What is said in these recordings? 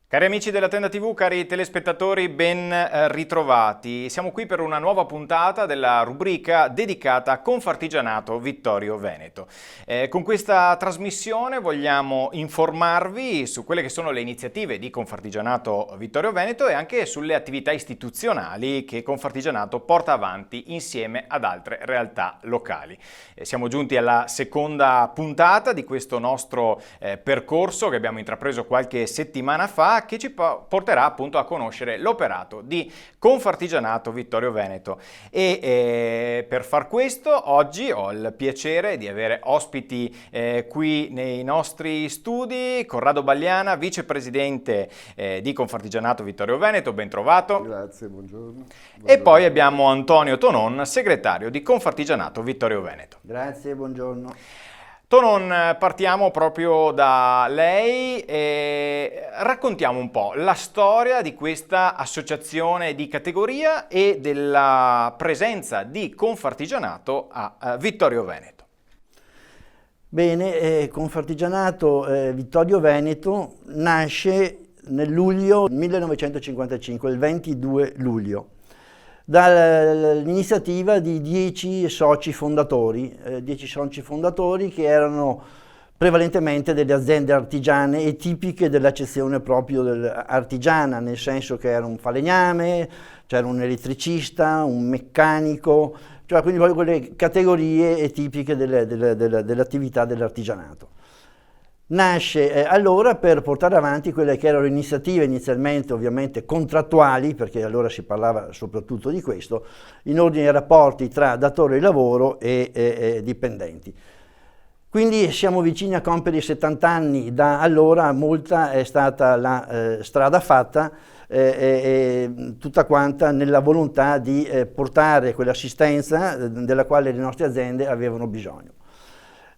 Cari amici della Tenda TV, cari telespettatori, ben ritrovati. Siamo qui per una nuova puntata della rubrica dedicata a Confartigianato Vittorio Veneto. Con questa trasmissione vogliamo informarvi su quelle che sono le iniziative di Confartigianato Vittorio Veneto e anche sulle attività istituzionali che Confartigianato porta avanti insieme ad altre realtà locali. Siamo giunti alla seconda puntata di questo nostro percorso che abbiamo intrapreso qualche settimana fa, che ci porterà appunto a conoscere l'operato di Confartigianato Vittorio Veneto. E per far questo oggi ho il piacere di avere ospiti qui nei nostri studi. Corrado Bagliana, vicepresidente di Confartigianato Vittorio Veneto, ben trovato. Grazie, buongiorno. E poi abbiamo Antonio Tonon, segretario di Confartigianato Vittorio Veneto. Grazie, buongiorno. Tonon, partiamo proprio da lei e raccontiamo un po' la storia di questa associazione di categoria e della presenza di Confartigianato a Vittorio Veneto. Bene, Confartigianato Vittorio Veneto nasce nel luglio 1955, il 22 luglio, dall'iniziativa di 10 soci fondatori che erano prevalentemente delle aziende artigiane e tipiche dell'accezione proprio artigiana, nel senso che era un falegname, c'era un elettricista, un meccanico, cioè quindi proprio quelle categorie tipiche dell'attività dell'artigianato. Nasce allora per portare avanti quelle che erano iniziative inizialmente ovviamente contrattuali, perché allora si parlava soprattutto di questo, in ordine ai rapporti tra datore di lavoro e dipendenti. Quindi siamo vicini a compiere i 70 anni da allora, molta è stata la strada fatta, tutta quanta nella volontà di portare quell'assistenza della quale le nostre aziende avevano bisogno.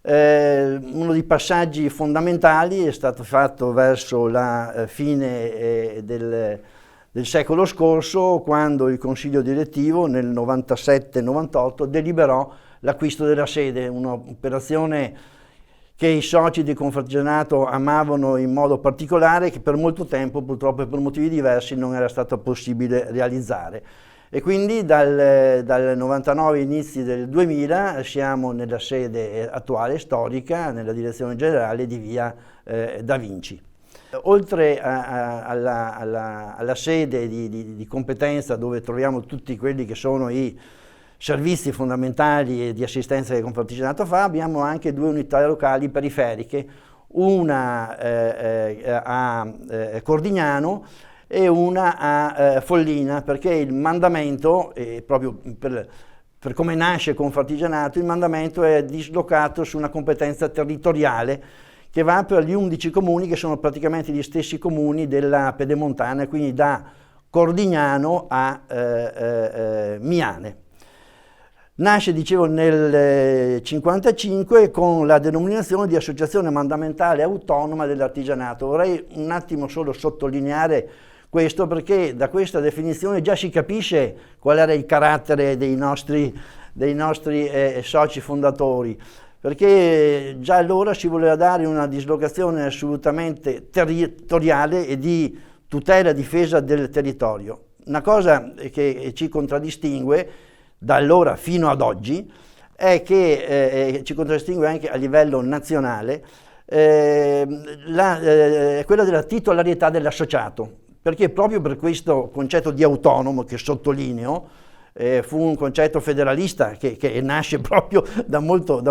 Uno dei passaggi fondamentali è stato fatto verso la fine del secolo scorso, quando il Consiglio direttivo nel 97-98 deliberò l'acquisto della sede, un'operazione che i soci di Confartigianato amavano in modo particolare, che per molto tempo purtroppo per motivi diversi non era stato possibile realizzare. E quindi dal 99 inizi del 2000 siamo nella sede attuale storica, nella direzione generale di via Da Vinci. Oltre alla sede di competenza, dove troviamo tutti quelli che sono i servizi fondamentali di assistenza che Confartigianato fa, abbiamo anche 2 unità locali periferiche, una a Cordignano e una a Follina, perché il mandamento, proprio per come nasce Confartigianato, il mandamento è dislocato su una competenza territoriale che va per gli 11 comuni, che sono praticamente gli stessi comuni della Pedemontana, quindi da Cordignano a Miane. Nasce, dicevo, nel 1955 con la denominazione di Associazione Mandamentale Autonoma dell'Artigianato. Vorrei un attimo solo sottolineare questo, perché da questa definizione già si capisce qual era il carattere dei nostri soci fondatori, perché già allora si voleva dare una dislocazione assolutamente territoriale e di tutela e difesa del territorio. Una cosa che ci contraddistingue da allora fino ad oggi è che ci contraddistingue anche a livello nazionale, quella della titolarità dell'associato, perché proprio per questo concetto di autonomo, che sottolineo, fu un concetto federalista che nasce proprio da molto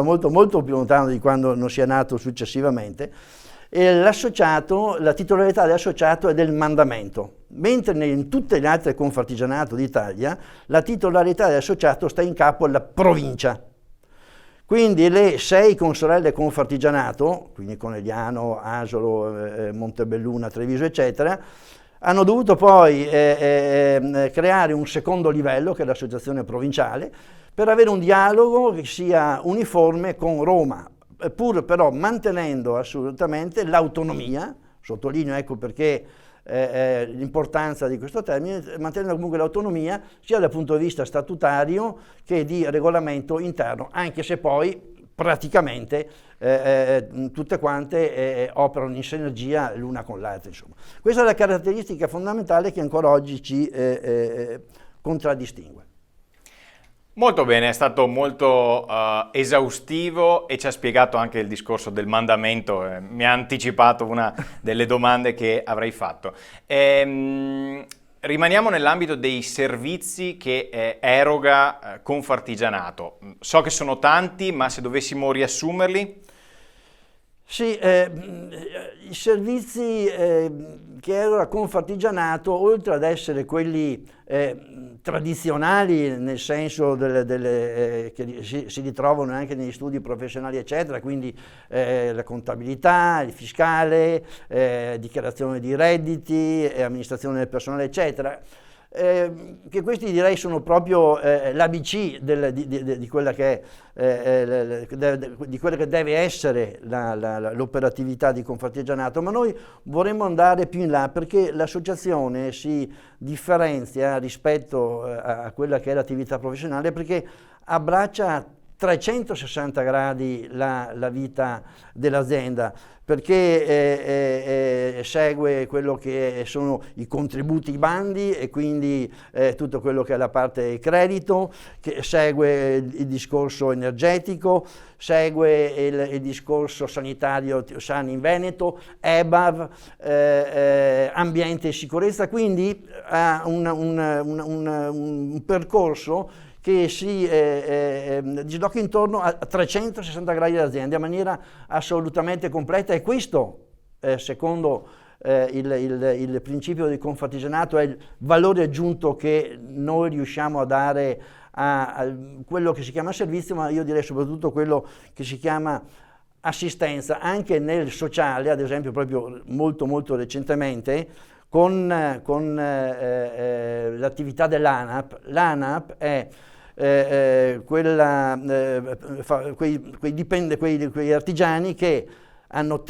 più lontano di quando non sia nato successivamente. E l'associato, la titolarità dell'associato è del mandamento, mentre in tutte le altre Confartigianato d'Italia la titolarità dell'associato sta in capo alla provincia. Quindi le 6 consorelle Confartigianato, quindi Conegliano, Asolo, Montebelluna, Treviso, eccetera, hanno dovuto poi creare un secondo livello, che è l'associazione provinciale, per avere un dialogo che sia uniforme con Roma, pur però mantenendo assolutamente l'autonomia, sottolineo ecco perché l'importanza di questo termine, mantenendo comunque l'autonomia sia dal punto di vista statutario che di regolamento interno, anche se poi praticamente tutte quante operano in sinergia l'una con l'altra, insomma. Questa è la caratteristica fondamentale che ancora oggi ci contraddistingue. Molto bene, è stato molto esaustivo e ci ha spiegato anche il discorso del mandamento, mi ha anticipato una delle domande che avrei fatto. Rimaniamo nell'ambito dei servizi che eroga Confartigianato. So che sono tanti, ma se dovessimo riassumerli? Sì, i servizi che eroga Confartigianato, oltre ad essere quelli tradizionali, nel senso che si ritrovano anche negli studi professionali, eccetera, quindi la contabilità, il fiscale, dichiarazione di redditi, amministrazione del personale, eccetera. Che questi direi sono proprio l'ABC di quella che deve essere l'operatività di Confartigianato, ma noi vorremmo andare più in là perché l'associazione si differenzia rispetto a quella che è l'attività professionale perché abbraccia a 360 gradi la vita dell'azienda, perché segue quello che sono i contributi, i bandi e quindi tutto quello che è la parte credito, che segue il discorso energetico, segue il discorso sanitario, Sani in Veneto, EBAV, ambiente e sicurezza, quindi ha un percorso che si disloca intorno a 360 gradi dell'azienda in maniera assolutamente completa e questo, secondo il principio del Confartigianato, è il valore aggiunto che noi riusciamo a dare a quello che si chiama servizio, ma io direi soprattutto quello che si chiama assistenza, anche nel sociale, ad esempio proprio molto recentemente, con l'attività dell'ANAP. L'ANAP è quei artigiani che hanno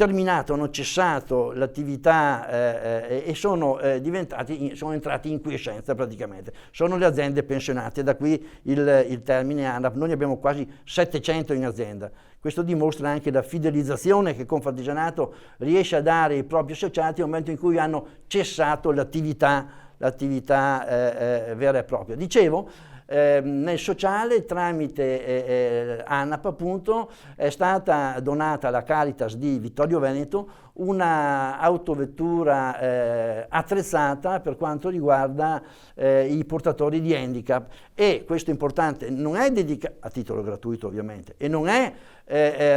cessato l'attività e sono entrati in quiescenza praticamente. Sono le aziende pensionate, da qui il termine ANAP. Noi ne abbiamo quasi 700 in azienda. Questo dimostra anche la fidelizzazione che Confartigianato riesce a dare ai propri associati nel momento in cui hanno cessato l'attività vera e propria. Dicevo, nel sociale tramite ANAP appunto è stata donata alla Caritas di Vittorio Veneto una autovettura attrezzata per quanto riguarda i portatori di handicap e questo è importante, non è dedicata a titolo gratuito ovviamente e non è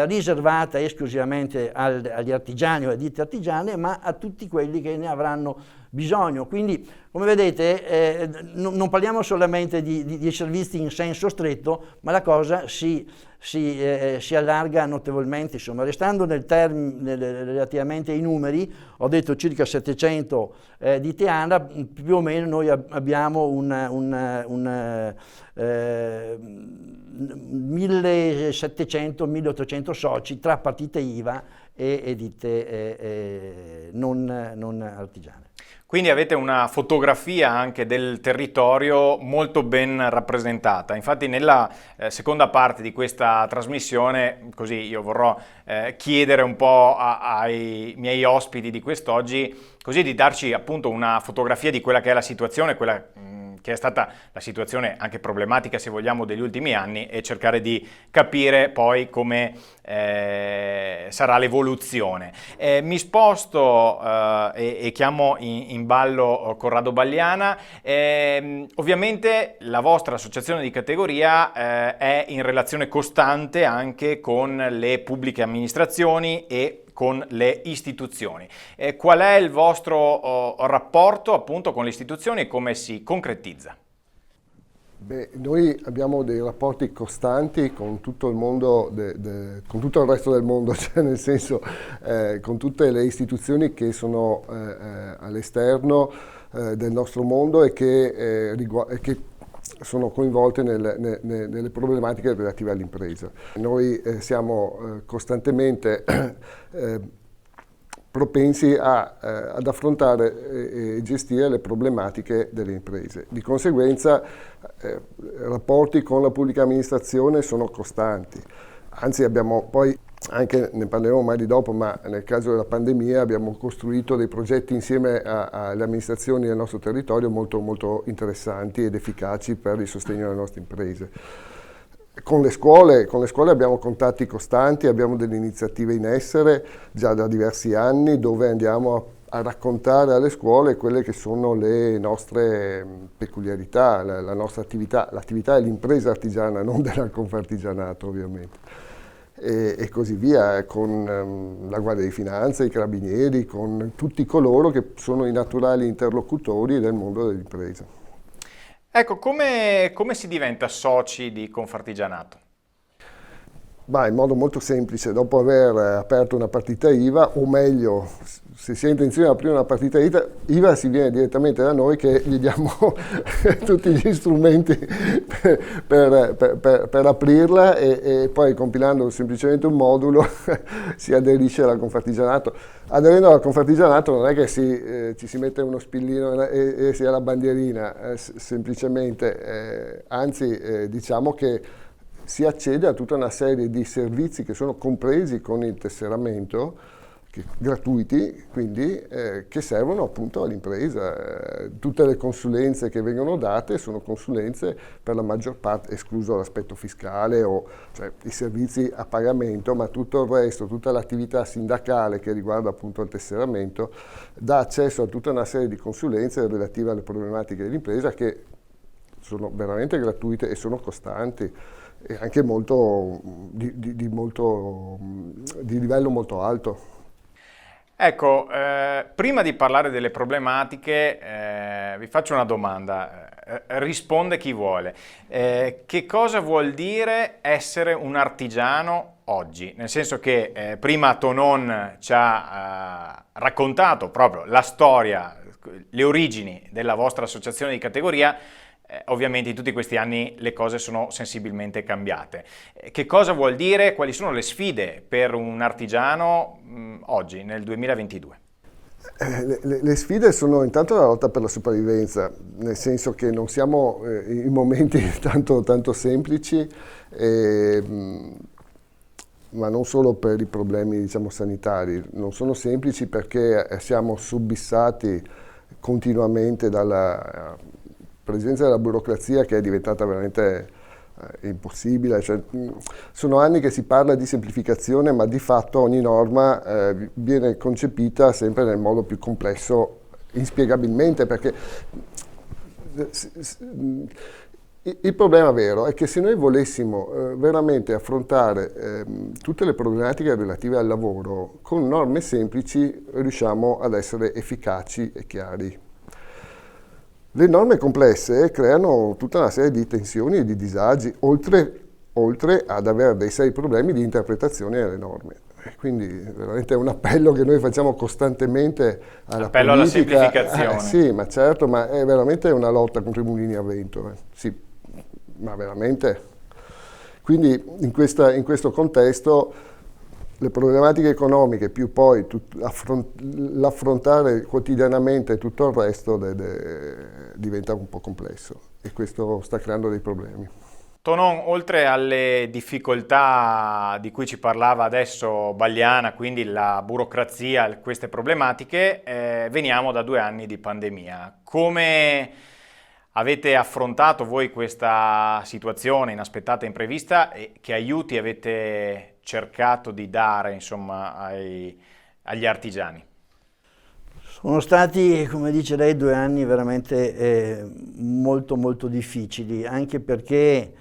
riservata esclusivamente agli artigiani o alle ditte artigiane, ma a tutti quelli che ne avranno bisogno. Quindi, come vedete, non parliamo solamente di servizi in senso stretto, ma la cosa si allarga notevolmente. Insomma, restando relativamente ai numeri, ho detto circa 700 di Teana, più o meno noi abbiamo 1700-1800 soci tra partite IVA e ditte non artigiane. Quindi avete una fotografia anche del territorio molto ben rappresentata. Infatti nella seconda parte di questa trasmissione, così io vorrò chiedere un po' ai miei ospiti di quest'oggi, così di darci appunto una fotografia di quella che è la situazione, quella che è stata la situazione anche problematica, se vogliamo, degli ultimi anni e cercare di capire poi come sarà l'evoluzione. Mi sposto e chiamo in ballo Corrado Bagliana. Ovviamente la vostra associazione di categoria è in relazione costante anche con le pubbliche amministrazioni e con le istituzioni. Qual è il vostro rapporto appunto con le istituzioni e come si concretizza? Beh, noi abbiamo dei rapporti costanti con tutto il mondo, con tutto il resto del mondo, cioè nel senso con tutte le istituzioni che sono all'esterno del nostro mondo e che sono coinvolte nelle problematiche relative all'impresa. Noi siamo costantemente propensi ad affrontare e gestire le problematiche delle imprese. Di conseguenza rapporti con la pubblica amministrazione sono costanti. Anzi abbiamo poi, anche ne parleremo mai di dopo, ma nel caso della pandemia abbiamo costruito dei progetti insieme alle amministrazioni del nostro territorio molto, molto interessanti ed efficaci per il sostegno alle nostre imprese. Con le scuole abbiamo contatti costanti, abbiamo delle iniziative in essere già da diversi anni dove andiamo a raccontare alle scuole quelle che sono le nostre peculiarità, la nostra attività. L'attività è l'impresa artigiana, non della Confartigianato ovviamente. E così via, con la Guardia di Finanza, i Carabinieri, con tutti coloro che sono i naturali interlocutori del mondo dell'impresa. Ecco, come si diventa soci di Confartigianato? In modo molto semplice, dopo aver aperto una partita IVA, o meglio, se si ha intenzione di aprire una partita IVA si viene direttamente da noi che gli diamo tutti gli strumenti per aprirla e poi compilando semplicemente un modulo si aderisce alla Confartigianato. Aderendo alla Confartigianato non è che ci si mette uno spillino e si ha la bandierina, semplicemente, anzi diciamo che si accede a tutta una serie di servizi che sono compresi con il tesseramento, gratuiti, quindi che servono appunto all'impresa. Tutte le consulenze che vengono date sono consulenze per la maggior parte, escluso l'aspetto fiscale o cioè i servizi a pagamento, ma tutto il resto, tutta l'attività sindacale che riguarda appunto il tesseramento, dà accesso a tutta una serie di consulenze relative alle problematiche dell'impresa che sono veramente gratuite e sono costanti. E anche molto di livello molto alto. Ecco, prima di parlare delle problematiche vi faccio una domanda, risponde chi vuole. Che cosa vuol dire essere un artigiano oggi? Nel senso che prima Tonon ci ha raccontato proprio la storia, le origini della vostra associazione di categoria. Ovviamente in tutti questi anni le cose sono sensibilmente cambiate. Che cosa vuol dire? Quali sono le sfide per un artigiano oggi, nel 2022? Le sfide sono intanto la lotta per la sopravvivenza, nel senso che non siamo in momenti tanto semplici, ma non solo per i problemi diciamo, sanitari, non sono semplici perché siamo subissati continuamente dalla presenza della burocrazia che è diventata veramente impossibile. Cioè, sono anni che si parla di semplificazione, ma di fatto ogni norma viene concepita sempre nel modo più complesso, inspiegabilmente, perché il problema vero è che se noi volessimo veramente affrontare tutte le problematiche relative al lavoro con norme semplici, riusciamo ad essere efficaci e chiari. Le norme complesse creano tutta una serie di tensioni e di disagi, oltre ad avere dei seri problemi di interpretazione delle norme. Quindi veramente è un appello che noi facciamo costantemente alla appello politica. Alla semplificazione. Sì, ma certo, ma è veramente una lotta contro i mulini a vento. Sì, ma veramente. Quindi in questo contesto le problematiche economiche più poi l'affrontare quotidianamente tutto il resto diventa un po' complesso e questo sta creando dei problemi. Tonon, oltre alle difficoltà di cui ci parlava adesso Bagliana, quindi la burocrazia, queste problematiche, veniamo da 2 anni di pandemia. Come avete affrontato voi questa situazione inaspettata e imprevista e che aiuti avete cercato di dare insomma agli artigiani? Sono stati, come dice lei, 2 anni veramente molto molto difficili, anche perché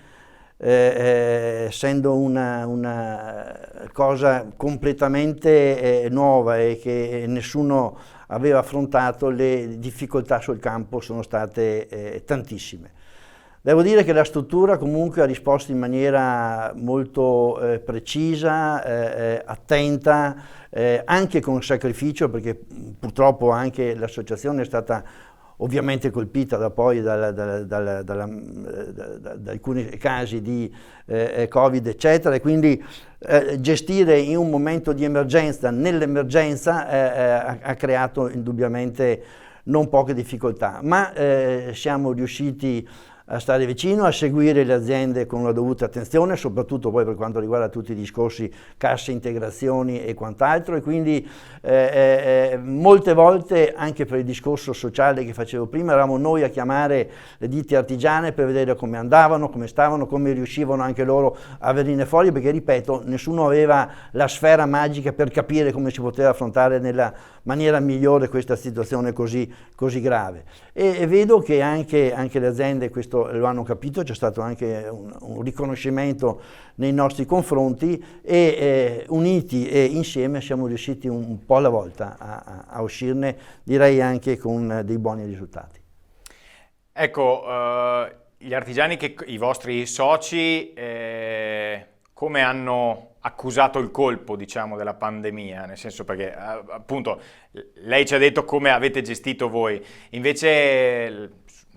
essendo una cosa completamente nuova e che nessuno aveva affrontato, le difficoltà sul campo sono state tantissime. Devo dire che la struttura comunque ha risposto in maniera molto precisa, attenta, anche con sacrificio, perché purtroppo anche l'associazione è stata ovviamente colpita da alcuni casi di Covid, eccetera, e quindi gestire in un momento di emergenza, nell'emergenza, ha creato indubbiamente non poche difficoltà, ma siamo riusciti a stare vicino, a seguire le aziende con la dovuta attenzione, soprattutto poi per quanto riguarda tutti i discorsi casse, integrazioni e quant'altro, e quindi molte volte anche per il discorso sociale che facevo prima eravamo noi a chiamare le ditte artigiane per vedere come andavano, come stavano, come riuscivano anche loro a venire fuori, perché ripeto, nessuno aveva la sfera magica per capire come si poteva affrontare nella maniera migliore questa situazione così grave. E vedo che anche le aziende questo lo hanno capito, c'è stato anche un riconoscimento nei nostri confronti e uniti e insieme siamo riusciti un po' alla volta a uscirne, direi anche con dei buoni risultati. Ecco, gli artigiani, i vostri soci, come hanno accusato il colpo, diciamo, della pandemia? Nel senso, perché appunto lei ci ha detto come avete gestito voi, invece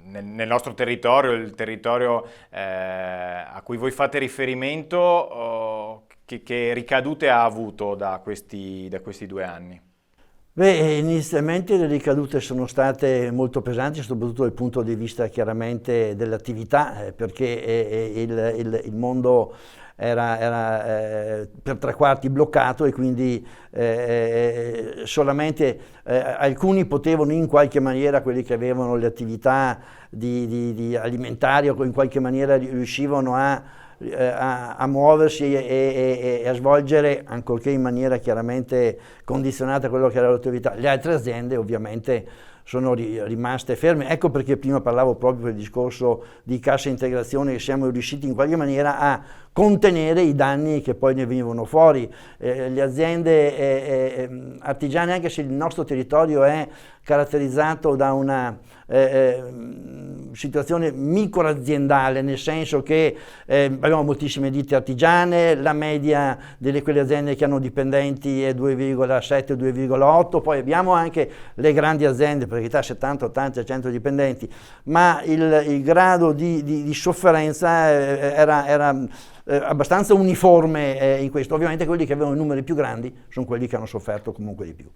nel nostro territorio, il territorio a cui voi fate riferimento, che ricadute ha avuto da questi 2 anni? Beh, inizialmente le ricadute sono state molto pesanti, soprattutto dal punto di vista chiaramente dell'attività, perché il mondo era per 3/4 bloccato, e quindi solamente alcuni potevano in qualche maniera, quelli che avevano le attività di alimentari o in qualche maniera riuscivano a muoversi e a svolgere, ancorché in maniera chiaramente condizionata a quello che era l'attività. Le altre aziende ovviamente sono rimaste ferme. Ecco perché prima parlavo proprio del discorso di cassa integrazione, che siamo riusciti in qualche maniera a contenere i danni che poi ne venivano fuori. Le aziende artigiane, anche se il nostro territorio è caratterizzato da una situazione microaziendale, nel senso che abbiamo moltissime ditte artigiane, la media delle quelle aziende che hanno dipendenti è 2,7-2,8, poi abbiamo anche le grandi aziende, per carità 70, 80, 100 dipendenti, ma il grado di sofferenza era abbastanza uniforme in questo. Ovviamente quelli che avevano i numeri più grandi sono quelli che hanno sofferto comunque di più.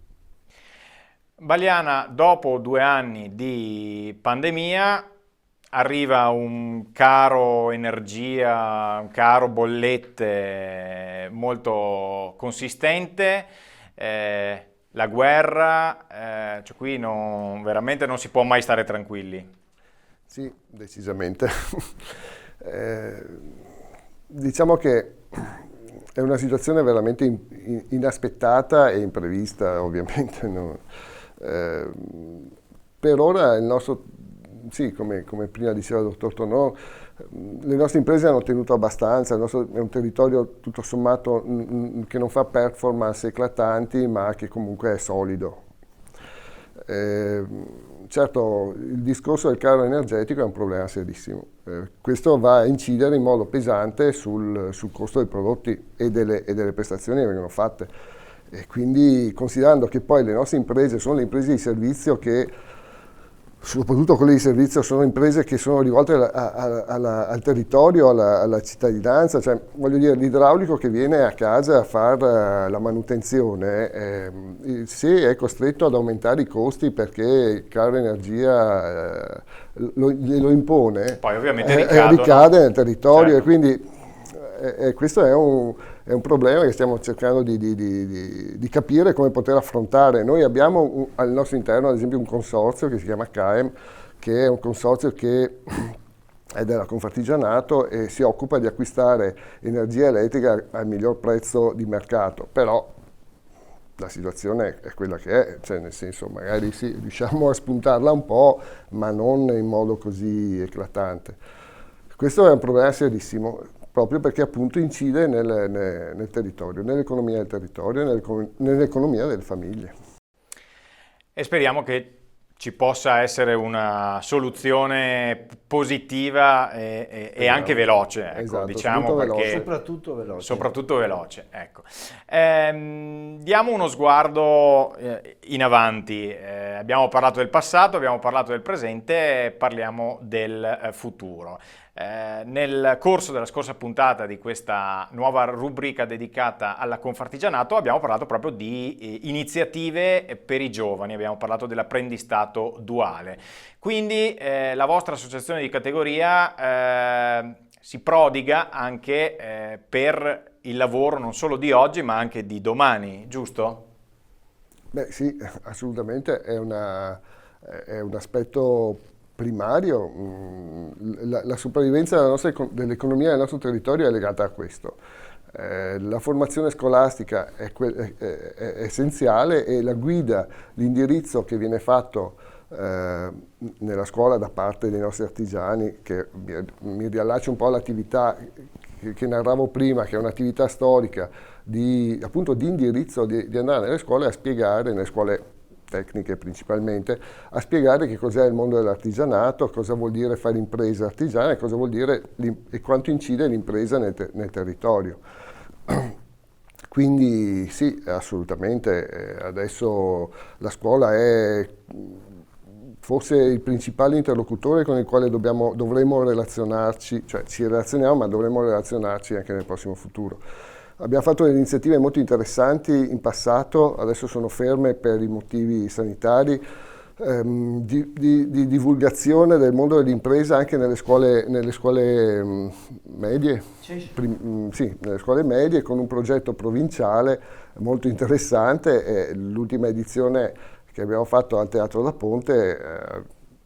Baliana, dopo 2 anni di pandemia arriva un caro energia, un caro bollette molto consistente, la guerra, cioè qui veramente non si può mai stare tranquilli. Sì, decisamente. Diciamo che è una situazione veramente inaspettata e imprevista, ovviamente. Per ora il nostro, sì, come prima diceva il dottor Tonò, le nostre imprese hanno tenuto abbastanza, il nostro è un territorio tutto sommato che non fa performance eclatanti, ma che comunque è solido. Certo, il discorso del caro energetico è un problema serissimo. Questo va a incidere in modo pesante sul costo dei prodotti e delle prestazioni che vengono fatte. E quindi, considerando che poi le nostre imprese sono le imprese di servizio che, soprattutto quelle di servizio, sono imprese che sono rivolte al territorio, alla cittadinanza, cioè voglio dire, l'idraulico che viene a casa a fare la manutenzione, se è costretto ad aumentare i costi perché il caro energia glielo impone, poi ovviamente ricade nel territorio, certo. E quindi questo è un problema che stiamo cercando di capire come poter affrontare. Noi abbiamo al nostro interno, ad esempio, un consorzio che si chiama CAEM, che è un consorzio che è della Confartigianato e si occupa di acquistare energia elettrica al miglior prezzo di mercato, però la situazione è quella che è, cioè nel senso magari sì, riusciamo a spuntarla un po', ma non in modo così eclatante. Questo è un problema serissimo, proprio perché appunto incide nel territorio, nell'economia del territorio, nell'economia delle famiglie. E speriamo che ci possa essere una soluzione positiva e anche veloce, ecco, esatto, diciamo, perché soprattutto veloce. Ecco. Diamo uno sguardo in avanti. Abbiamo parlato del passato, abbiamo parlato del presente, parliamo del futuro. Nel corso della scorsa puntata di questa nuova rubrica dedicata alla Confartigianato abbiamo parlato proprio di iniziative per i giovani, abbiamo parlato dell'apprendistato duale. Quindi la vostra associazione di categoria si prodiga anche per il lavoro non solo di oggi ma anche di domani, giusto? Beh sì, assolutamente è un aspetto primario. La sopravvivenza dell'economia del nostro territorio è legata a questo. La formazione scolastica è essenziale e la guida, l'indirizzo che viene fatto nella scuola da parte dei nostri artigiani, che mi riallaccio un po' all'attività che narravo prima, che è un'attività storica appunto di indirizzo, di andare nelle scuole a spiegare, nelle scuole tecniche principalmente, a spiegare che cos'è il mondo dell'artigianato, cosa vuol dire fare impresa artigiana e cosa vuol dire e quanto incide l'impresa nel territorio. Quindi sì, assolutamente, adesso la scuola è forse il principale interlocutore con il quale dovremo relazionarci, cioè ci relazioniamo ma dovremo relazionarci anche nel prossimo futuro. Abbiamo fatto delle iniziative molto interessanti in passato, adesso sono ferme per i motivi sanitari, di divulgazione del mondo dell'impresa anche nelle scuole medie, sì, nelle scuole medie, con un progetto provinciale molto interessante. L'ultima edizione che abbiamo fatto al Teatro da Ponte,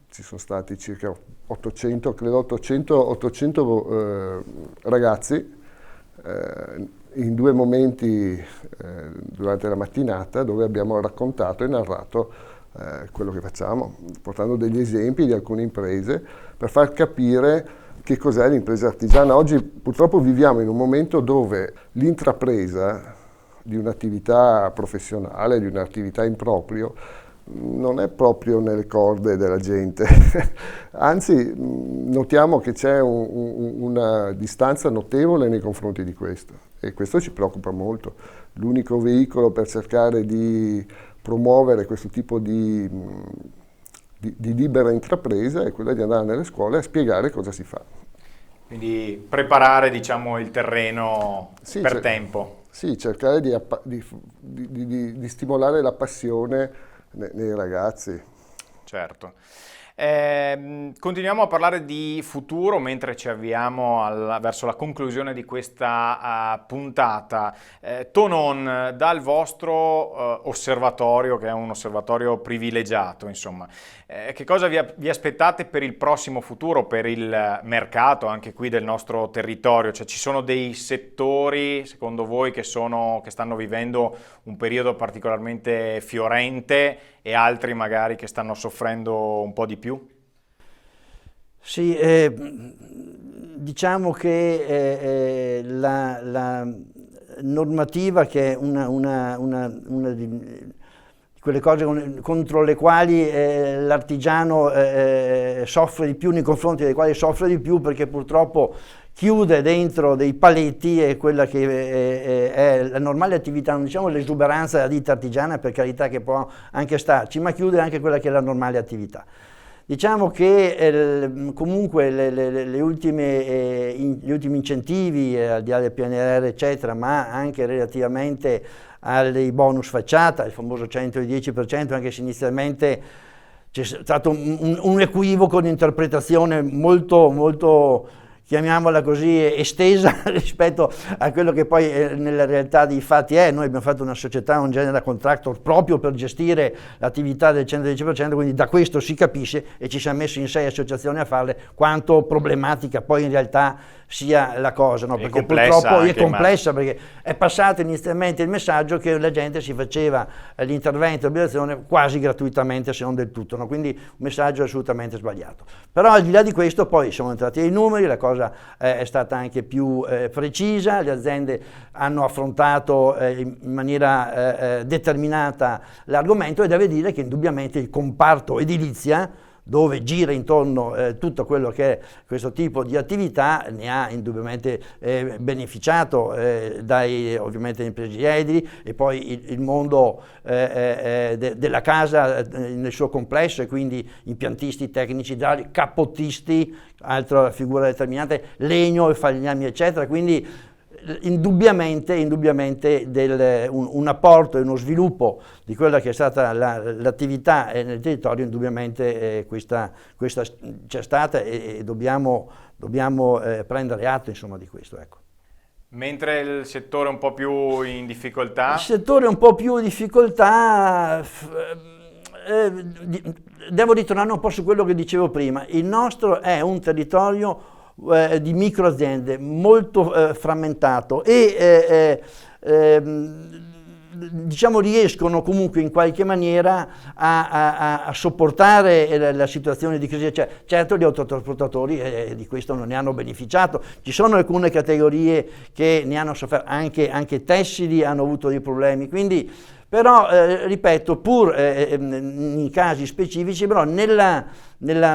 ci sono stati circa 800 ragazzi, in due momenti durante la mattinata, dove abbiamo raccontato e narrato quello che facciamo, portando degli esempi di alcune imprese per far capire che cos'è l'impresa artigiana. Oggi purtroppo viviamo in un momento dove l'intrapresa di un'attività professionale, di un'attività in proprio, non è proprio nelle corde della gente, anzi notiamo che c'è una distanza notevole nei confronti di questo e questo ci preoccupa molto. L'unico veicolo per cercare di promuovere questo tipo di libera intrapresa è quello di andare nelle scuole a spiegare cosa si fa. Quindi preparare, diciamo, il terreno per tempo. Sì, cercare di stimolare la passione nei ragazzi. Certo. Continuiamo a parlare di futuro mentre ci avviamo verso la conclusione di questa puntata. Tonon, dal vostro osservatorio, che è un osservatorio privilegiato, insomma, che cosa vi aspettate per il prossimo futuro, per il mercato anche qui del nostro territorio? Cioè, ci sono dei settori, secondo voi, che stanno vivendo un periodo particolarmente fiorente e altri magari che stanno soffrendo un po' di più? Sì, diciamo che la normativa, che è una di quelle cose contro le quali l'artigiano soffre di più, nei confronti dei quali soffre di più, perché purtroppo chiude dentro dei paletti è quella che è la normale attività, non diciamo l'esuberanza della ditta artigiana, per carità, che può anche starci, ma chiude anche quella che è la normale attività. Diciamo che comunque gli ultimi incentivi, al di là del PNRR eccetera, ma anche relativamente ai bonus facciata, il famoso 110%, anche se inizialmente c'è stato un equivoco di interpretazione molto chiamiamola così, estesa rispetto a quello che poi nella realtà dei fatti è. Noi abbiamo fatto una società, un general contractor, proprio per gestire l'attività del 110%, quindi da questo si capisce, e ci siamo messi in 6 associazioni a farle, quanto problematica poi in realtà sia la cosa, no? Perché purtroppo è complessa, perché è passato inizialmente il messaggio che la gente si faceva l'intervento di obbligazione quasi gratuitamente, se non del tutto, no? Quindi un messaggio assolutamente sbagliato. Però al di là di questo poi siamo entrati ai numeri, la cosa è stata anche più precisa, le aziende hanno affrontato in maniera determinata l'argomento, e deve dire che indubbiamente il comparto edilizia, dove gira intorno tutto quello che è questo tipo di attività, ne ha indubbiamente beneficiato dai ovviamente imprese edili, e poi il mondo della casa nel suo complesso, e quindi impiantisti, tecnici idraulici, cappottisti, altra figura determinante, legno e falegnami eccetera, quindi indubbiamente un apporto e uno sviluppo di quella che è stata l'attività nel territorio, indubbiamente questa c'è stata, e dobbiamo prendere atto insomma di questo, ecco. Mentre il settore è un po' più in difficoltà? Il settore è un po' più in difficoltà, devo ritornare un po' su quello che dicevo prima. Il nostro è un territorio di microaziende molto frammentato, e diciamo riescono comunque in qualche maniera a sopportare la situazione di crisi. Certo, gli autotrasportatori di questo non ne hanno beneficiato, ci sono alcune categorie che ne hanno sofferto, anche tessili hanno avuto dei problemi, quindi però ripeto, pur in casi specifici, però nella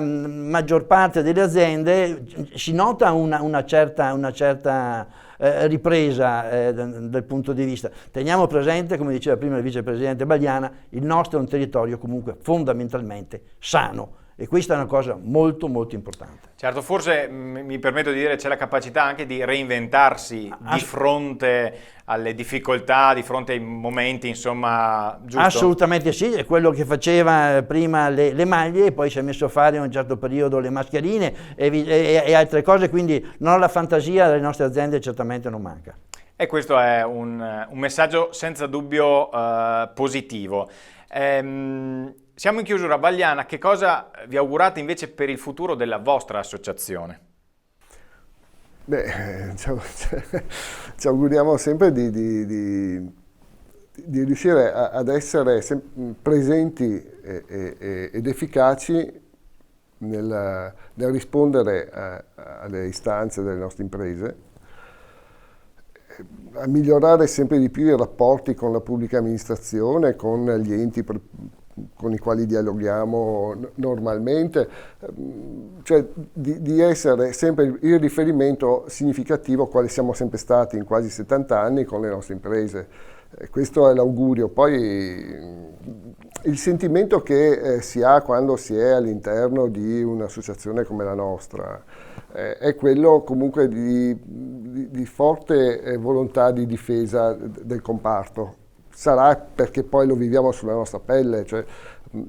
maggior parte delle aziende si nota una certa ripresa dal punto di vista. Teniamo presente, come diceva prima il vicepresidente Bagliana, il nostro è un territorio comunque fondamentalmente sano, e questa è una cosa molto molto importante. Certo, forse mi permetto di dire c'è la capacità anche di reinventarsi di fronte alle difficoltà, di fronte ai momenti, insomma, giusto? Assolutamente sì, è quello che faceva prima le maglie, e poi si è messo a fare in un certo periodo le mascherine e altre cose, quindi la fantasia delle nostre aziende certamente non manca. E questo è un messaggio senza dubbio positivo. Siamo in chiusura. Bagliana, che cosa vi augurate invece per il futuro della vostra associazione? Beh, ci auguriamo sempre di riuscire ad essere presenti ed efficaci nel rispondere alle istanze delle nostre imprese, a migliorare sempre di più i rapporti con la pubblica amministrazione, con gli enti con i quali dialoghiamo normalmente, cioè di essere sempre il riferimento significativo quale siamo sempre stati in quasi 70 anni con le nostre imprese. Questo è l'augurio. Poi il sentimento che si ha quando si è all'interno di un'associazione come la nostra è quello comunque di forte volontà di difesa del comparto. Sarà perché poi lo viviamo sulla nostra pelle, cioè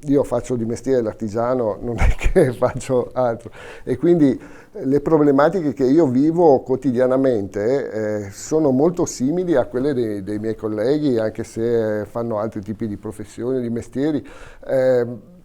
io faccio di mestiere l'artigiano, non è che faccio altro, e quindi le problematiche che io vivo quotidianamente sono molto simili a quelle dei miei colleghi, anche se fanno altri tipi di professioni, di mestieri,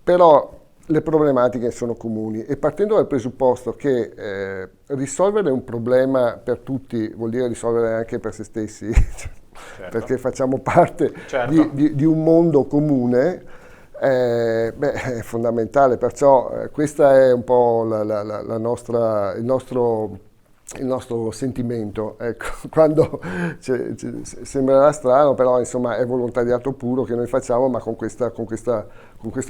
però le problematiche sono comuni, e partendo dal presupposto che risolvere un problema per tutti vuol dire risolvere anche per se stessi, certo, perché facciamo parte certo. di un mondo comune, è fondamentale. Perciò questa è un po' il nostro sentimento. Ecco, quando sembrerà strano, però insomma è volontariato puro che noi facciamo, ma con questa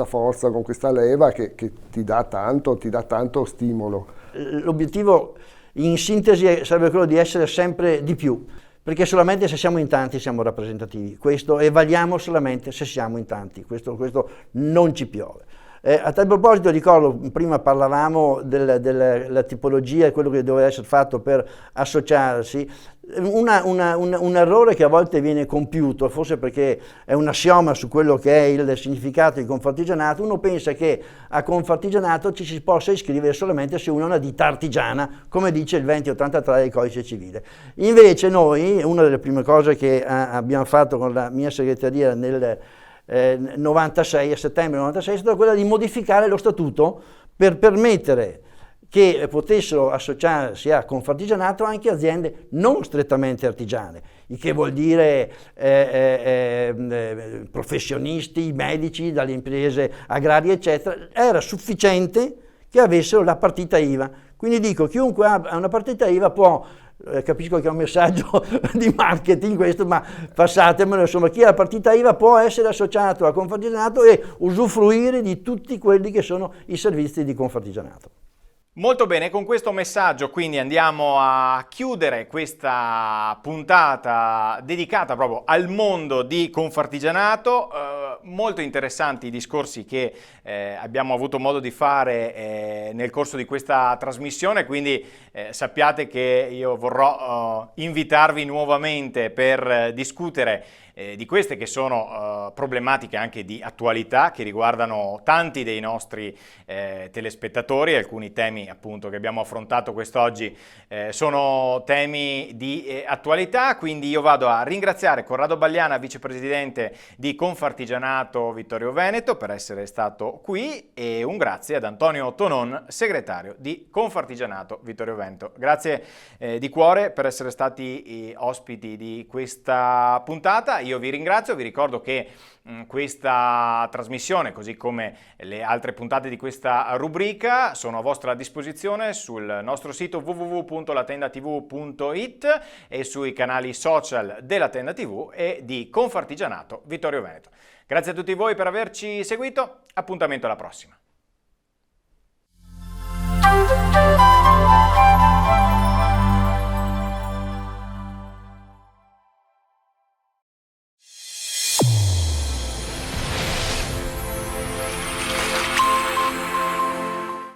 forza, con questa leva che ti dà tanto stimolo. L'obiettivo in sintesi sarebbe quello di essere sempre di più, perché solamente se siamo in tanti siamo rappresentativi, questo, e valiamo solamente se siamo in tanti, questo non ci piove. A tal proposito ricordo, prima parlavamo della tipologia e quello che doveva essere fatto per associarsi. Un errore che a volte viene compiuto, forse perché è un assioma su quello che è il significato di Confartigianato. Uno pensa che a Confartigianato ci si possa iscrivere solamente se uno è una ditta artigiana, come dice il 2083 del Codice Civile. Invece noi, una delle prime cose che abbiamo fatto con la mia segreteria nel 96, a settembre 96, è stata quella di modificare lo statuto per permettere che potessero associarsi a Confartigianato anche aziende non strettamente artigiane, il che vuol dire professionisti, medici, dalle imprese agrarie eccetera. Era sufficiente che avessero la partita IVA. Quindi dico, chiunque ha una partita IVA può capisco che è un messaggio di marketing questo, ma passatemelo, insomma, chi ha la partita IVA può essere associato a Confartigianato e usufruire di tutti quelli che sono i servizi di Confartigianato. Molto bene, con questo messaggio quindi andiamo a chiudere questa puntata dedicata proprio al mondo di Confartigianato. Molto interessanti i discorsi che abbiamo avuto modo di fare nel corso di questa trasmissione, quindi sappiate che io vorrò invitarvi nuovamente per discutere di queste che sono problematiche anche di attualità che riguardano tanti dei nostri telespettatori. Alcuni temi appunto che abbiamo affrontato quest'oggi sono temi di attualità, quindi io vado a ringraziare Corrado Bagliana, vicepresidente di Confartigianato Vittorio Veneto, per essere stato qui, e un grazie ad Antonio Tonon, segretario di Confartigianato Vittorio Veneto. Grazie di cuore per essere stati ospiti di questa puntata. Io vi ringrazio, vi ricordo che questa trasmissione, così come le altre puntate di questa rubrica, sono a vostra disposizione sul nostro sito www.latendatv.it e sui canali social della Tenda TV e di Confartigianato Vittorio Veneto. Grazie a tutti voi per averci seguito, appuntamento alla prossima.